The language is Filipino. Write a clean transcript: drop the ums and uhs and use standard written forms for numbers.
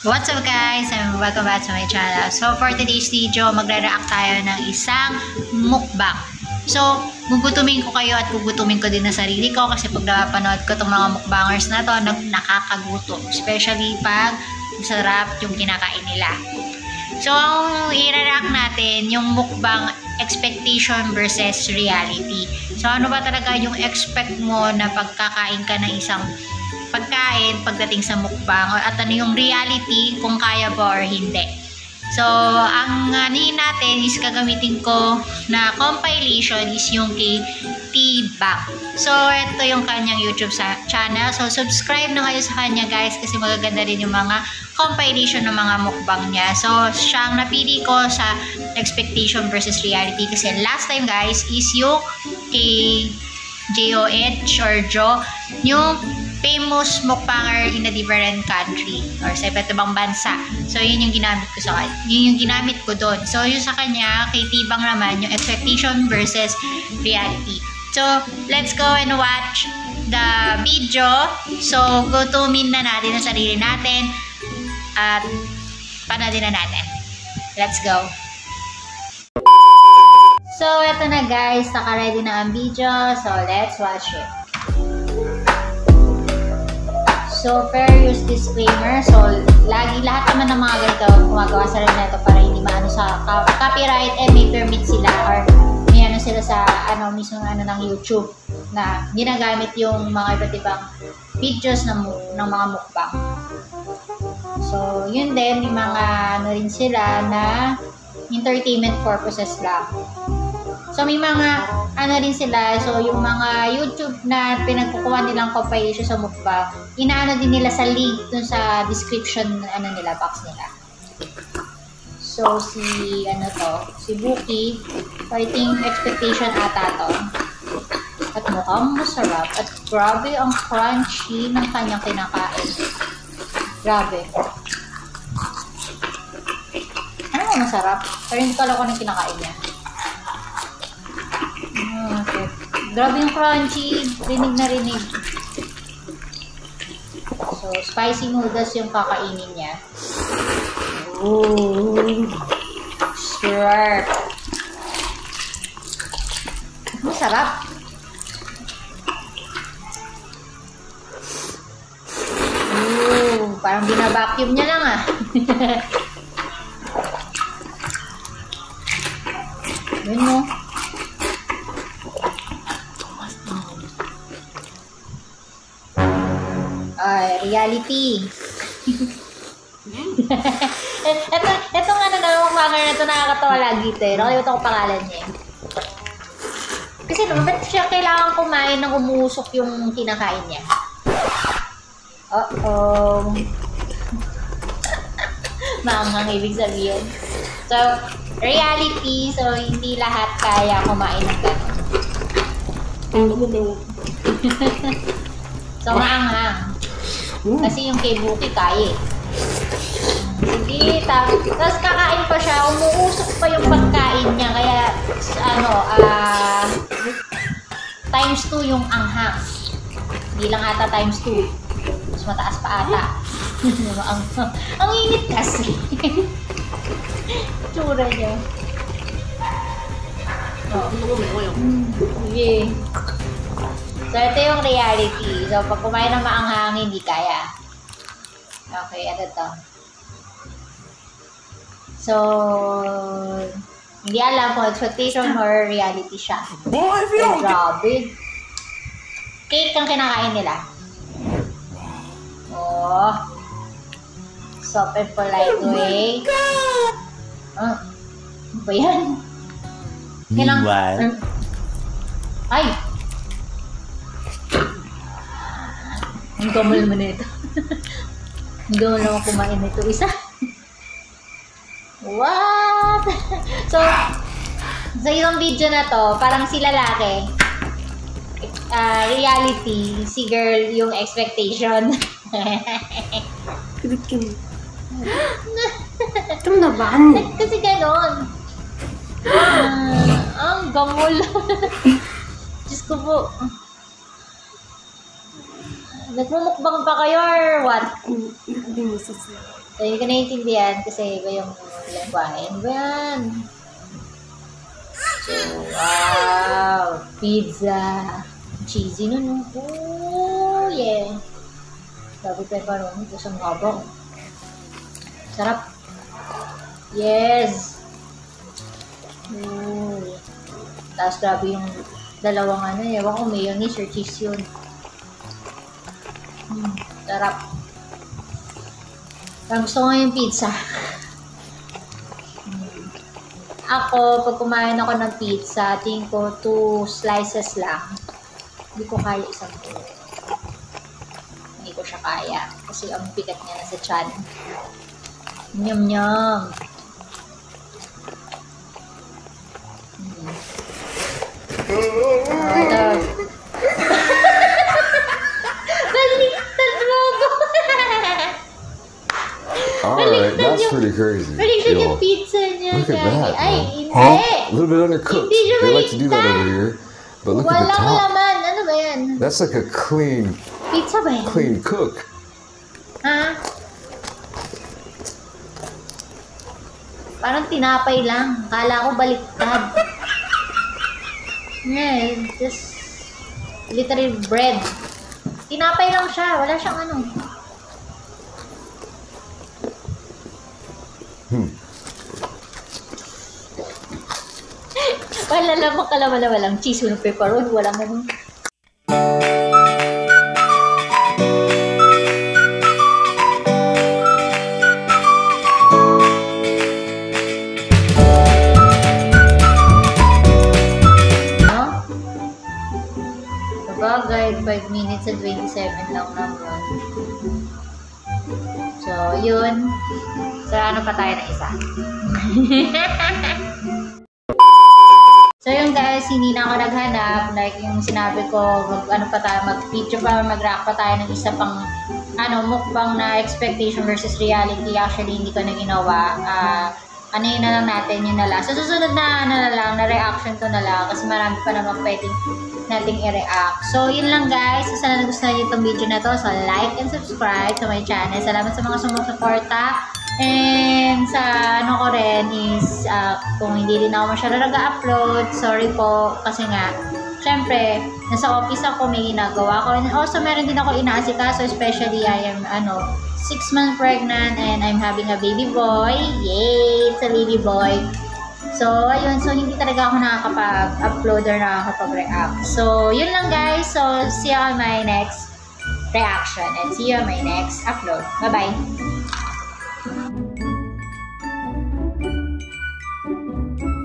What's up guys, and welcome back to my channel. So for today's video, magre-react tayo ng isang mukbang. So gugutumin ko kayo at gugutumin ko din na sarili ko kasi pag napanood ko itong mga mukbangers na to, nakakagutom. Especially pag masarap yung kinakain nila. So ang i-react natin, yung mukbang expectation versus reality. So ano ba talaga yung expect mo na pagkakain ka ng isang pagkain pagdating sa mukbang, at ano yung reality kung kaya ba or hindi. So ang natin is gagamitin ko na compilation is yung kay T-Bang. So ito yung kanyang YouTube channel. So subscribe na kayo sa kanya guys kasi magaganda rin yung mga compilation ng mga mukbang niya. So siya ang napili ko sa expectation versus reality kasi last time guys is yung kay JOH or Joe, yung famous mukbanger in a different country or sa iba't ibang bansa. So yun yung ginamit ko sa yun yung ginamit ko doon. So yung sa kanya kay T-Bang naman yung expectation versus reality. So let's go and watch the video. So gutumin na natin ang sarili natin at panoodin na natin. Let's go. So eto na guys, naka-ready na ang video. So let's watch it. So, fair use disclaimer. So, lahat naman ng mga ganito gumagawa sa rin na ito para hindi maano sa copyright and may permit sila or may ano sila sa mismo ng YouTube na ginagamit yung mga iba't ibang videos ng mga mukbang. So, yun din, yung mga rin sila na entertainment purposes lang. So, may mga rin sila. So, yung mga YouTube na pinagkukuha nilang compilation sa mukbang, inaano din nila sa link dun sa description nila, box nila. So, si Buki, so, I think expectation ata to. At mukhang masarap. At grabe ang crunchy ng kanyang kinakain. Grabe. Ano mo masarap? Pero hindi ko alam kung anong kinakain niya. Okay. Grabe yung crunchy. Rinig na rinig. So, spicy noodles yung kakainin niya. Ooh. Sure. Masarap. Ooh. Parang binabacuum niya lang ah. Yun mo. Reality. Etong mukbanger na ito nakakatawa lagi ito eh. Nakalimutan ko pangalan niya eh. Kasi naman, ba't siya kailangan kumain ng umusok yung kinakain niya? Uh-oh. Maanghang ibig sabihin. So, reality. So, hindi lahat kaya kumain ng gano'n. So, maanghang. Kasi yung kay Buki kaya. Sige, tapos kakain pa siya, umuusok pa yung pagkain niya, kaya times 2 yung anghang. Hindi lang ata times 2. Mas mataas pa ata. Ang init kasi. Tsura niya. Sige. So, ito yung reality. So, pag kumain ng maanghang, hindi kaya. Okay, ano to? So, hindi alam kung expectation or reality siya. So, grabe. Cake ang kinakain nila. Oh. Soft and polite way. Ano ba yan? Meanwhile. Ay! Ang gamol mo na ito. Ang gamol naman kumain nito isa. What? So, sa isang video na to, parang si lalaki, reality, si girl yung expectation. Kibit-kibit. Ito naman. Kasi ganon. Ang gamol. Diyos ko po. Nagmumukbang ba kayo or what? Hindi mo sasaya. So, hindi ko naiintindihan kasi iba yung lengguwahe. Ano ba yan? So, wow! Pizza! Cheesy nun. Oh, yeah! Sabi pepperoni. Gusto mo habang. Sarap! Yes! Ooh. Tapos grabe yung dalawang ano. Ewan ko, mayonnaise or cheese yun. Sarap. Parang gusto ko yung pizza. Ako, pag kumain ako ng pizza, tingin ko 2 slices lang. Hindi ko kaya isang buo. Hindi ko siya kaya. Kasi ang bigat niya nasa tiyan. Nyam nyam. Alright, that's pretty crazy. Baliktad yung Yo, pizza niya. look at that, Ay, man. hindi. A little bit undercooked. Hindi siya They like to do that baliktad. over here. But look at the Walang top. laman. Ano ba yan? That's like a clean Pizza ba yan? cook. Ha? Parang tinapay lang. Kala ko baliktad. Yeah, just literally bread. Tinapay lang siya. Wala siyang ano. Wala lamang kalawala. Walang cheese, walang pepperoni, walang ano. Bagay, 5 minutes and 27 lang naman. So, yun. So, ano pa tayo na isa? So, yun guys, hindi na ako naghanap. Like, yung sinabi ko, mag-picture pa, mag-react pa tayo ng isa pang, mukbang na expectation versus reality. Actually, hindi ko na ginawa. Ano yun na lang natin, yun na lang. Sa susunod na, na reaction ko na lang. Kasi marami pa naman pwedeng nating i-react. So, yun lang guys. So, sana nagustuhan nyo itong video na to. So, like and subscribe to my channel. Salamat sa mga sumusuporta. And sa ko rin is, kung hindi rin ako masyado nag-upload, sorry po. Kasi nga, syempre, nasa office ako, may ginagawa ko. And also, meron din ako inaasikaso. Especially, I am, 6 months pregnant and I'm having a baby boy. Yay! It's a baby boy. So, ayun. So, hindi talaga ako nakakapag-upload or nakakapag-react. So, yun lang guys. So, see you on my next reaction and see you on my next upload. Bye-bye!